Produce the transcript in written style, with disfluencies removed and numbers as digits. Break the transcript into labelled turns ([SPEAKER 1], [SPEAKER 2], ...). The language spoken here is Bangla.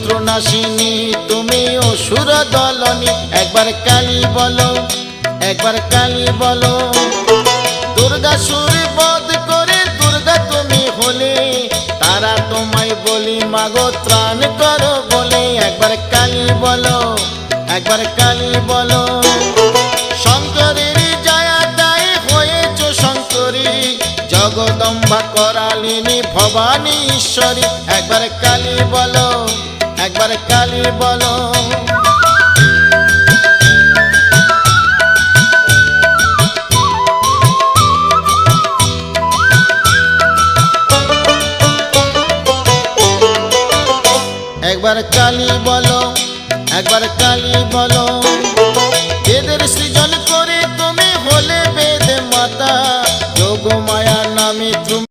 [SPEAKER 1] শত্রুনাশিনী তুমি অসুর দলনী। একবার কালী বলো, একবার কালী বলো। দুর্গাসুর বধ করে দুর্গা তুমি হলে, তারা তোমায় বলি মাগো ত্রাণ করো বলে। একবার কালী বলো, একবার কালী বলো। শঙ্করের জয়াদায় হয়েছ শঙ্করী, জগদম্বা করালিনী ভবানী ঈশ্বরী। একবার কালী বলো, একবার কালী বলো। একবার কালী বলো, একবার কালী বলো।